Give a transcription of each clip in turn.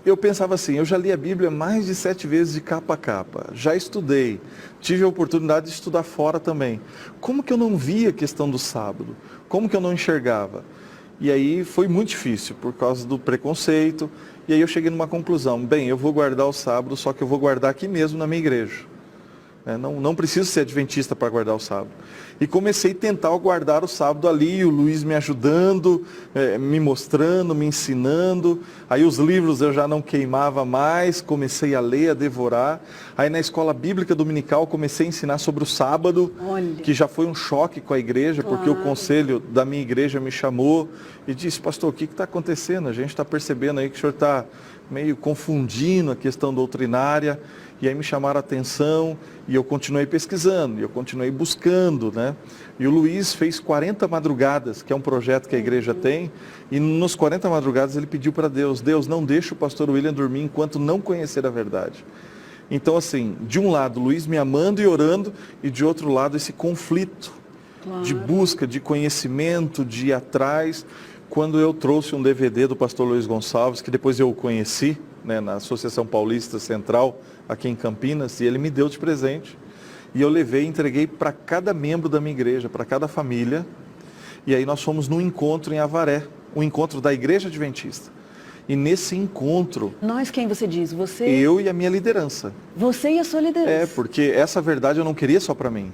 eu pensava assim, eu já li a Bíblia mais de 7 vezes de capa a capa, já estudei, tive a oportunidade de estudar fora também. Como que eu não via a questão do sábado? Como que eu não enxergava? E aí foi muito difícil, por causa do preconceito, e aí eu cheguei numa conclusão, bem, eu vou guardar o sábado, só que eu vou guardar aqui mesmo na minha igreja. Não preciso ser adventista para guardar o sábado. E comecei a tentar guardar o sábado ali, o Luiz me ajudando, me mostrando, me ensinando. Aí os livros eu já não queimava mais, comecei a ler, a devorar. Aí na escola bíblica dominical comecei a ensinar sobre o sábado, que já foi um choque com a igreja, porque o conselho da minha igreja me chamou e disse, pastor, o que está acontecendo? A gente está percebendo aí que o senhor está meio confundindo a questão doutrinária. E aí me chamaram a atenção e eu continuei pesquisando, e eu continuei buscando, né? E o Luiz fez 40 madrugadas, que é um projeto que a igreja tem, e nos 40 madrugadas ele pediu para Deus, Deus, não deixe o pastor William dormir enquanto não conhecer a verdade. Então assim, de um lado, Luiz me amando e orando, e de outro lado esse conflito de busca, de conhecimento, de ir atrás. Quando eu trouxe um DVD do pastor Luiz Gonçalves, que depois eu o conheci, na Associação Paulista Central, aqui em Campinas, e ele me deu de presente. E eu levei e entreguei para cada membro da minha igreja, para cada família. E aí nós fomos num encontro em Avaré, um encontro da Igreja Adventista. E nesse encontro... Nós, quem você diz? Você? Eu e a minha liderança. Você e a sua liderança. Porque essa verdade eu não queria só para mim.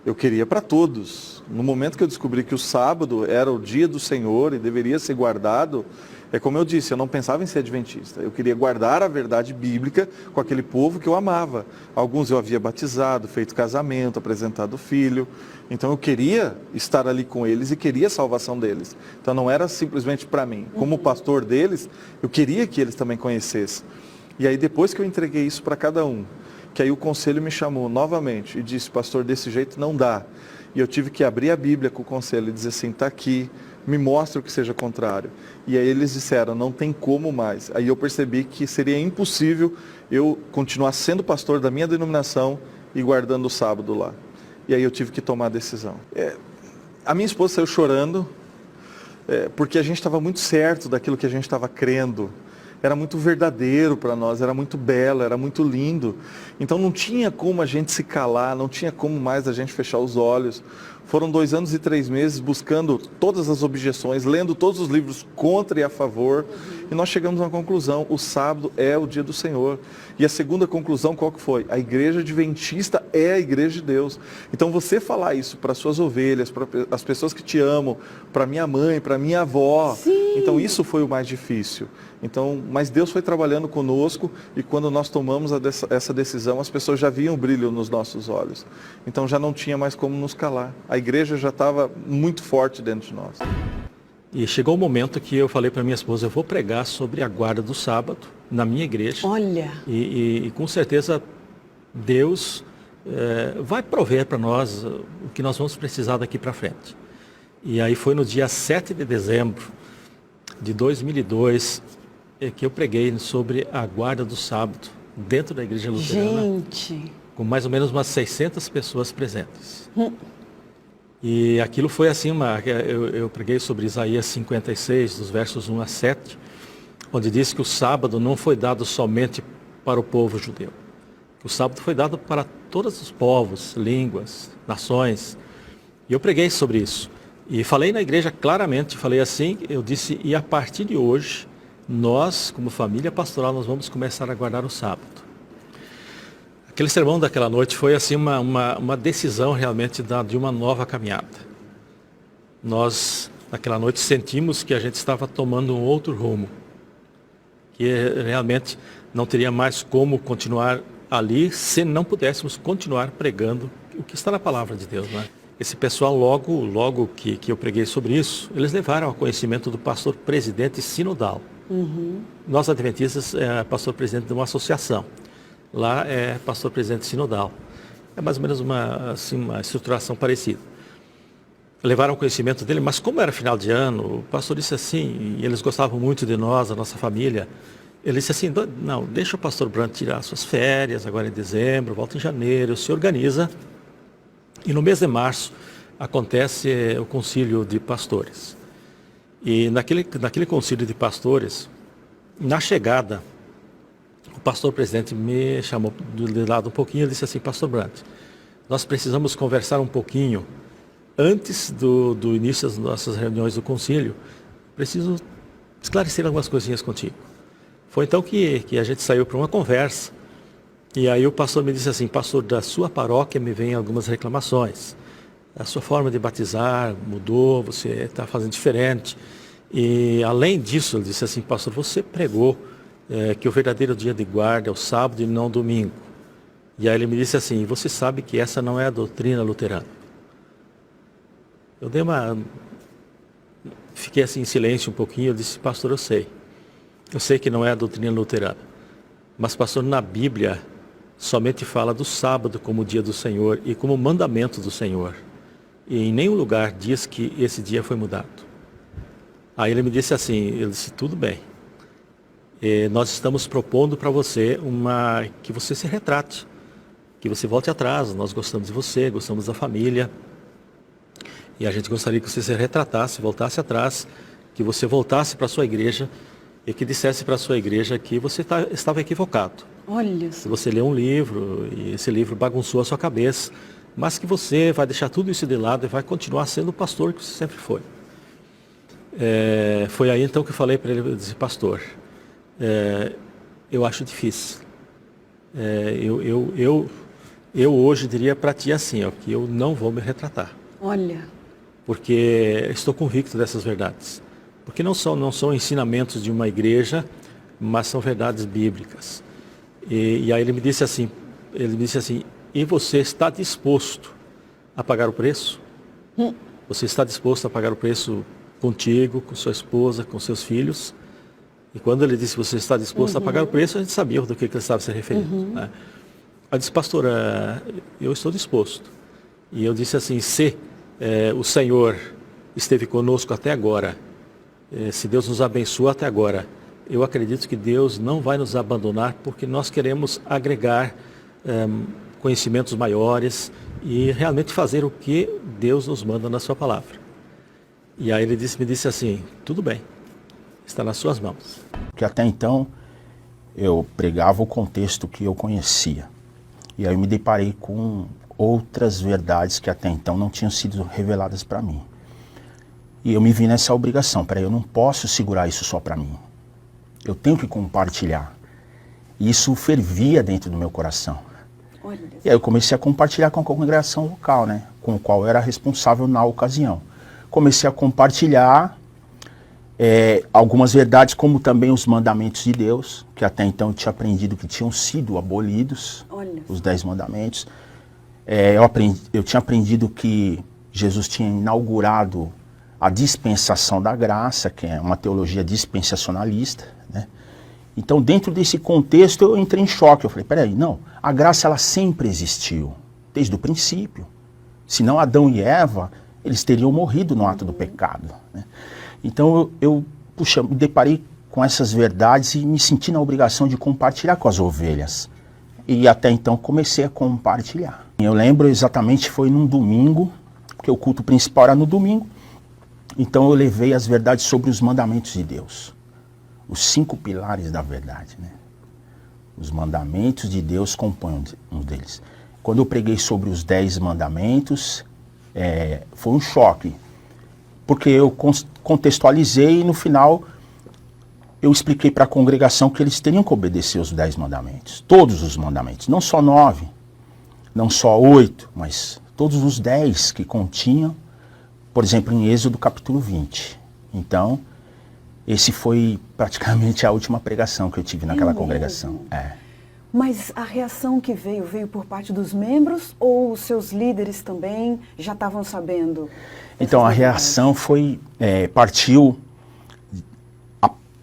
Eu queria para todos. No momento que eu descobri que o sábado era o dia do Senhor e deveria ser guardado, é como eu disse, eu não pensava em ser adventista. Eu queria guardar a verdade bíblica com aquele povo que eu amava. Alguns eu havia batizado, feito casamento, apresentado filho. Então eu queria estar ali com eles e queria a salvação deles. Então não era simplesmente para mim. Como pastor deles, eu queria que eles também conhecessem. E aí depois que eu entreguei isso para cada um, que aí o conselho me chamou novamente e disse, pastor, desse jeito não dá. E eu tive que abrir a Bíblia com o conselho e dizer assim, está aqui, me mostra o que seja contrário. E aí eles disseram, não tem como mais. Aí eu percebi que seria impossível eu continuar sendo pastor da minha denominação e guardando o sábado lá. E aí eu tive que tomar a decisão. A minha esposa saiu chorando, porque a gente estava muito certo daquilo que a gente estava crendo. Era muito verdadeiro para nós, era muito belo, era muito lindo. Então não tinha como a gente se calar, não tinha como mais a gente fechar os olhos. Foram 2 anos e 3 meses buscando todas as objeções, lendo todos os livros contra e a favor. E nós chegamos a uma conclusão, o sábado é o dia do Senhor. E a segunda conclusão qual que foi? A igreja adventista é a igreja de Deus. Então você falar isso para suas ovelhas, para as pessoas que te amam, para minha mãe, para minha avó. Sim. Então isso foi o mais difícil. Então, mas Deus foi trabalhando conosco e quando nós tomamos essa decisão, as pessoas já viam o brilho nos nossos olhos. Então já não tinha mais como nos calar. A igreja já estava muito forte dentro de nós. E chegou o momento que eu falei para minha esposa, eu vou pregar sobre a guarda do sábado na minha igreja. Olha! E com certeza Deus vai prover para nós o que nós vamos precisar daqui para frente. E aí foi no dia 7 de dezembro de 2002 que eu preguei sobre a guarda do sábado dentro da igreja luterana. Gente! Com mais ou menos umas 600 pessoas presentes. E aquilo foi assim, eu preguei sobre Isaías 56, dos versos 1 a 7, onde diz que o sábado não foi dado somente para o povo judeu. O sábado foi dado para todos os povos, línguas, nações. E eu preguei sobre isso. E falei na igreja claramente, falei assim, eu disse, e a partir de hoje, nós, como família pastoral, nós vamos começar a guardar o sábado. Aquele sermão daquela noite foi assim uma decisão realmente de uma nova caminhada. Nós, naquela noite, sentimos que a gente estava tomando um outro rumo. Que realmente não teria mais como continuar ali se não pudéssemos continuar pregando o que está na palavra de Deus, né? Esse pessoal, logo que eu preguei sobre isso, eles levaram ao conhecimento do pastor presidente sinodal. Nós, adventistas, pastor presidente de uma associação. Lá é pastor presidente sinodal. É mais ou menos uma estruturação parecida. Levaram o conhecimento dele, mas como era final de ano, o pastor disse assim, e eles gostavam muito de nós, da nossa família, ele disse assim, não, deixa o pastor Brandt tirar suas férias, agora em dezembro, volta em janeiro, se organiza. E no mês de março acontece o concílio de pastores. E naquele concílio de pastores, Na chegada, o pastor presidente me chamou de lado um pouquinho e disse assim: pastor Brandt, nós precisamos conversar um pouquinho antes do início das nossas reuniões do concílio. Preciso esclarecer algumas coisinhas contigo. Foi então que a gente saiu para uma conversa. E aí o pastor me disse assim: pastor, da sua paróquia me vêm algumas reclamações. A sua forma de batizar mudou, você está fazendo diferente. E além disso, ele disse assim: pastor, você pregou que o verdadeiro dia de guarda é o sábado e não o domingo. E aí ele me disse assim: você sabe que essa não é a doutrina luterana. Eu fiquei assim em silêncio um pouquinho. Eu disse: pastor, eu sei que não é a doutrina luterana. Mas, pastor, na Bíblia somente fala do sábado como dia do Senhor e como mandamento do Senhor. E em nenhum lugar diz que esse dia foi mudado. Aí ele me disse assim, ele disse: tudo bem, nós estamos propondo para você que você se retrate, que você volte atrás. Nós gostamos de você, gostamos da família, e a gente gostaria que você se retratasse, voltasse atrás, que você voltasse para a sua igreja e que dissesse para a sua igreja que você estava equivocado. Olha Se só. você leu um livro e esse livro bagunçou a sua cabeça, mas que você vai deixar tudo isso de lado e vai continuar sendo o pastor que você sempre foi. Foi aí então que eu falei para ele, eu disse: pastor, eu acho difícil. Eu hoje diria para ti assim, que eu não vou me retratar. Olha. Porque estou convicto dessas verdades. Porque não são ensinamentos de uma igreja, mas são verdades bíblicas. E aí ele me disse assim, e você está disposto a pagar o preço? Você está disposto a pagar o preço contigo, com sua esposa, com seus filhos? E quando ele disse: você está disposto a pagar o preço, a gente sabia do que ele estava se referindo. Né? Eu disse: pastor, eu estou disposto. E eu disse assim: se o Senhor esteve conosco até agora, se Deus nos abençoou até agora, eu acredito que Deus não vai nos abandonar, porque nós queremos agregar conhecimentos maiores e realmente fazer o que Deus nos manda na sua palavra. E aí ele me disse assim: tudo bem, está nas suas mãos. Porque até então eu pregava o contexto que eu conhecia. E aí eu me deparei com outras verdades que até então não tinham sido reveladas para mim. E eu me vi nessa obrigação: peraí, eu não posso segurar isso só para mim. Eu tenho que compartilhar. E isso fervia dentro do meu coração. Olha. E aí eu comecei a compartilhar com a congregação local, né, com o qual eu era responsável na ocasião. Comecei a compartilhar algumas verdades, como também os mandamentos de Deus, que até então eu tinha aprendido que tinham sido abolidos. Olha. Os 10 mandamentos. Eu tinha aprendido que Jesus tinha inaugurado a dispensação da graça, que é uma teologia dispensacionalista, né? Então, dentro desse contexto, eu entrei em choque. Eu falei: peraí, não, a graça ela sempre existiu, desde o princípio. Senão Adão e Eva, eles teriam morrido no ato do pecado, né? Então, eu me deparei com essas verdades e me senti na obrigação de compartilhar com as ovelhas. E até então comecei a compartilhar. Eu lembro exatamente, foi num domingo, porque o culto principal era no domingo. Então eu levei as verdades sobre os mandamentos de Deus. Os 5 pilares da verdade, né? Os mandamentos de Deus compõem um deles. Quando eu preguei sobre os 10 mandamentos, foi um choque. Porque eu contextualizei e no final eu expliquei para a congregação que eles teriam que obedecer os 10 mandamentos. Todos os mandamentos, não só 9, não só 8, mas todos os 10 que continham, por exemplo, em Êxodo capítulo 20. Então, esse foi praticamente a última pregação que eu tive naquela congregação. Mas a reação que veio por parte dos membros ou os seus líderes também já estavam sabendo? Então, a reação partiu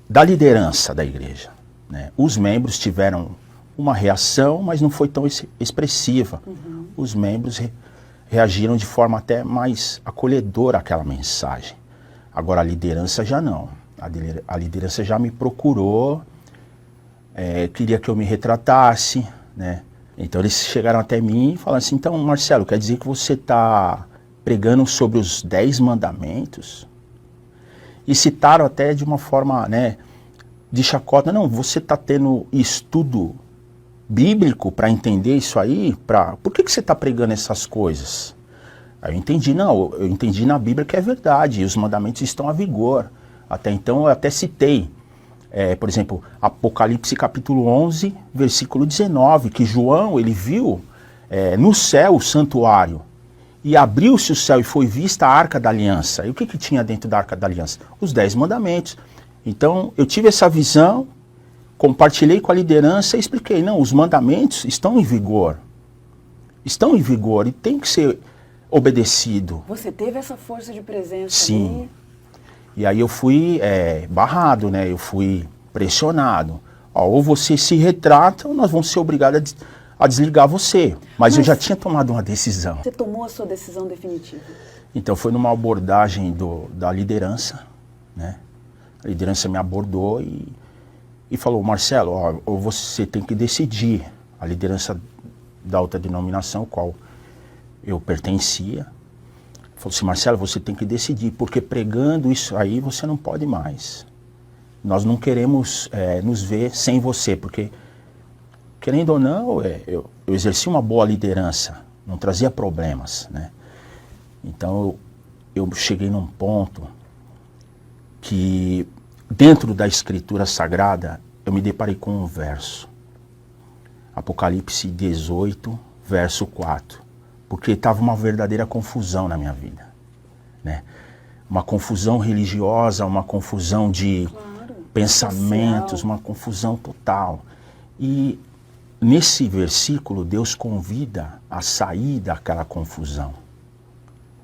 da liderança da igreja, né? Os membros tiveram uma reação, mas não foi tão expressiva. Os membros reagiram de forma até mais acolhedora àquela mensagem. Agora a liderança já não. A liderança já me procurou, queria que eu me retratasse, né? Então eles chegaram até mim e falaram assim: então, Marcelo, quer dizer que você está pregando sobre os 10 mandamentos? E citaram até de uma forma, né, de chacota. Não, você está tendo estudo bíblico para entender isso aí? Por que você está pregando essas coisas? Aí eu entendi, não, eu entendi na Bíblia que é verdade, e os mandamentos estão a vigor. Até então eu até citei, por exemplo, Apocalipse capítulo 11, versículo 19, que João, ele viu no céu o santuário, e abriu-se o céu e foi vista a Arca da Aliança. E o que tinha dentro da Arca da Aliança? Os 10 mandamentos. Então eu tive essa visão, compartilhei com a liderança e expliquei, não, os mandamentos estão em vigor e tem que ser obedecido. Você teve essa força de presença? Sim. Ali? E aí eu fui barrado, né? Eu fui pressionado. Ó, ou você se retrata ou nós vamos ser obrigados a desligar você. Mas eu já tinha tomado uma decisão. Você tomou a sua decisão definitiva? Então foi numa abordagem da liderança, né? A liderança me abordou e falou, Marcelo, ó, ou você tem que decidir. A liderança da outra denominação, qual eu pertencia, falou assim, Marcelo, você tem que decidir, porque pregando isso aí você não pode mais. Nós não queremos nos ver sem você, porque, querendo ou não, eu exerci uma boa liderança, não trazia problemas, né? Então eu cheguei num ponto que, dentro da Escritura Sagrada, eu me deparei com um verso. Apocalipse 18, verso 4. Porque estava uma verdadeira confusão na minha vida, né? Uma confusão religiosa, uma confusão de pensamentos, social. Uma confusão total. E nesse versículo, Deus convida a sair daquela confusão,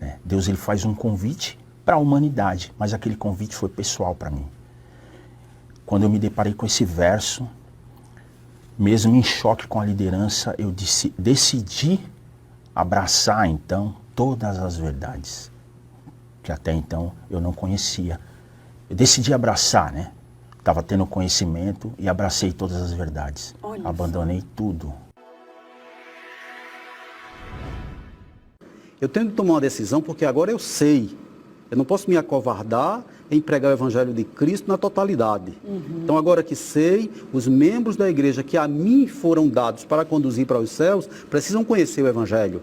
né? Deus, ele faz um convite para a humanidade, mas aquele convite foi pessoal para mim. Quando eu me deparei com esse verso, mesmo em choque com a liderança, eu decidi abraçar, então, todas as verdades que até então eu não conhecia. Eu decidi abraçar, né? Estava tendo conhecimento e abracei todas as verdades. Olha, abandonei tudo. Eu tenho que tomar uma decisão porque agora eu sei. Eu não posso me acovardar em pregar o Evangelho de Cristo na totalidade. Então, agora que sei, os membros da igreja que a mim foram dados para conduzir para os céus, precisam conhecer o Evangelho.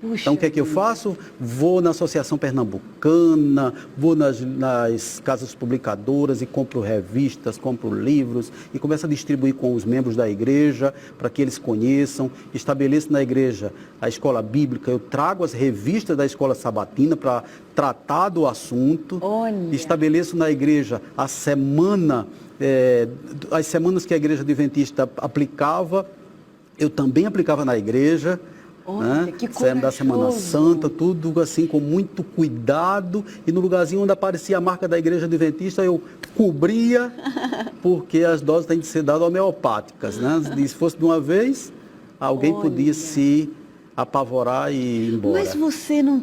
Puxa, então, o que é que eu faço? Vou na Associação Pernambucana, vou nas casas publicadoras e compro revistas, compro livros e começo a distribuir com os membros da igreja para que eles conheçam. Estabeleço na igreja a escola bíblica, eu trago as revistas da escola sabatina para tratar do assunto. Olha. Estabeleço na igreja a semana, as semanas que a igreja adventista aplicava, eu também aplicava na igreja. Olha, né? Que corajoso. Da Semana Santa, tudo assim com muito cuidado, e no lugarzinho onde aparecia a marca da igreja adventista eu cobria, porque as doses têm de ser dadas homeopáticas, né? Se fosse de uma vez, alguém podia se apavorar e ir embora. Mas você não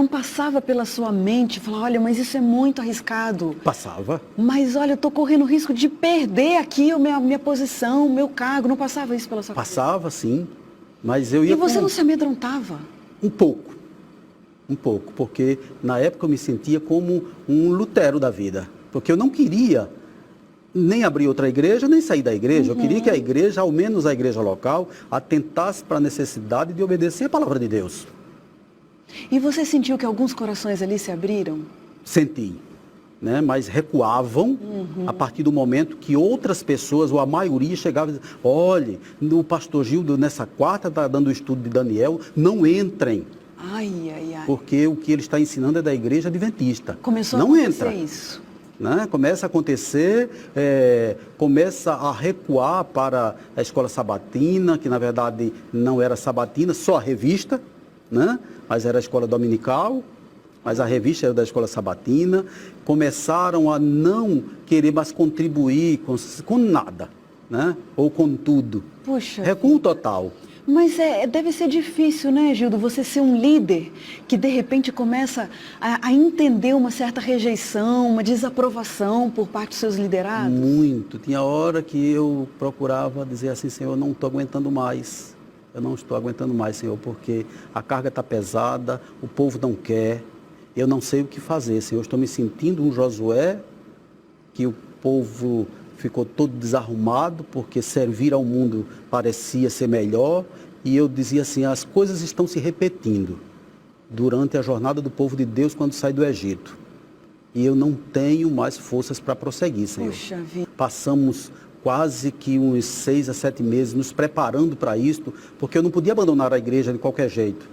passava pela sua mente, falar, olha, mas isso é muito arriscado. Passava. Mas olha, eu estou correndo o risco de perder aqui a minha posição, o meu cargo. Não passava isso pela sua cabeça? Passava, sim. Mas eu ia. E você não se amedrontava? Um pouco, porque na época eu me sentia como um Lutero da vida, porque eu não queria nem abrir outra igreja, nem sair da igreja. Eu queria que a igreja, ao menos a igreja local, atentasse para a necessidade de obedecer a palavra de Deus. E você sentiu que alguns corações ali se abriram? Senti, né? Mas recuavam a partir do momento que outras pessoas, ou a maioria, chegavam e diziam, olhe, o pastor Gildo nessa quarta está dando o estudo de Daniel, não entrem. Ai. Porque o que ele está ensinando é da igreja adventista. Começou não a acontecer entra. isso. Né? Começa a acontecer, começa a recuar para a escola sabatina, que na verdade não era sabatina, só a revista, né? Mas era a escola dominical. Mas a revista era da escola sabatina, começaram a não querer mais contribuir com nada, né? Ou com tudo. Puxa. Recuo total. Mas deve ser difícil, né, Gildo, você ser um líder que de repente começa a entender uma certa rejeição, uma desaprovação por parte dos seus liderados? Muito. Tinha hora que eu procurava dizer assim, Senhor, eu não estou aguentando mais. Eu não estou aguentando mais, Senhor, porque a carga está pesada, o povo não quer. Eu não sei o que fazer, Senhor. Estou me sentindo um Josué, que o povo ficou todo desarrumado, porque servir ao mundo parecia ser melhor. E eu dizia assim, as coisas estão se repetindo durante a jornada do povo de Deus quando sai do Egito. E eu não tenho mais forças para prosseguir, Senhor. Puxa vida. Passamos quase que uns 6 a 7 meses nos preparando para isto, porque eu não podia abandonar a igreja de qualquer jeito,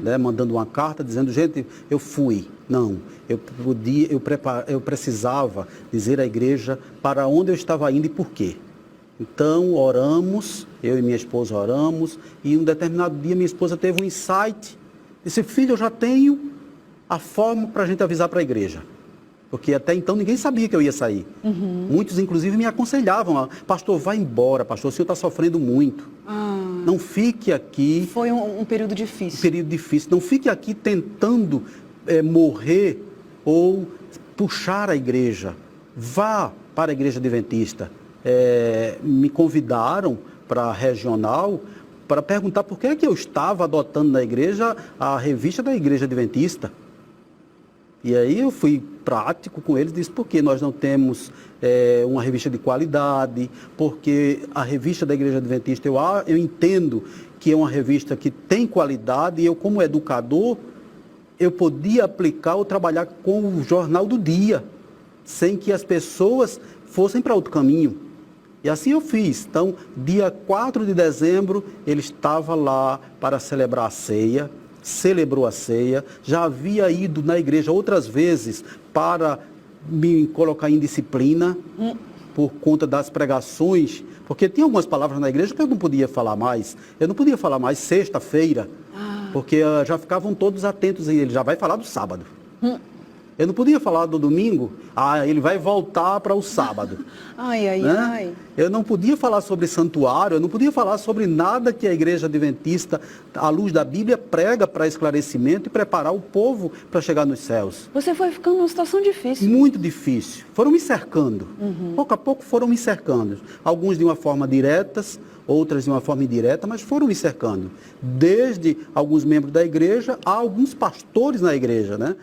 né? Mandando uma carta dizendo, gente, eu fui. Não, eu precisava dizer à igreja para onde eu estava indo e por quê. Então, oramos, eu e minha esposa oramos, e um determinado dia minha esposa teve um insight, disse, filho, eu já tenho a forma para a gente avisar para a igreja. Porque até então ninguém sabia que eu ia sair. Muitos, inclusive, me aconselhavam, pastor, vai embora, pastor, o senhor está sofrendo muito. Não fique aqui. Foi um período difícil. Um período difícil. Não fique aqui tentando morrer ou puxar a igreja. Vá para a igreja adventista. Me convidaram para a regional para perguntar por que é que eu estava adotando na igreja a revista da igreja adventista. E aí eu fui prático com eles, disse porque nós não temos uma revista de qualidade, porque a revista da Igreja Adventista, eu entendo que é uma revista que tem qualidade, e eu como educador, eu podia aplicar ou trabalhar com o jornal do dia, sem que as pessoas fossem para outro caminho. E assim eu fiz. Então, dia 4 de dezembro, ele estava lá para celebrar a ceia, celebrou a ceia, já havia ido na igreja outras vezes para me colocar em disciplina por conta das pregações, porque tinha algumas palavras na igreja que eu não podia falar mais. Eu não podia falar mais sexta-feira, porque já ficavam todos atentos e ele já vai falar do sábado. Eu não podia falar do domingo, ele vai voltar para o sábado. Né? Eu não podia falar sobre santuário, eu não podia falar sobre nada que a igreja adventista, à luz da Bíblia, prega para esclarecimento e preparar o povo para chegar nos céus. Você foi ficando numa situação difícil. Muito difícil. Foram me cercando. Pouco a pouco foram me cercando. Alguns de uma forma diretas, outras de uma forma indireta, mas foram me cercando. Desde alguns membros da igreja a alguns pastores na igreja, né?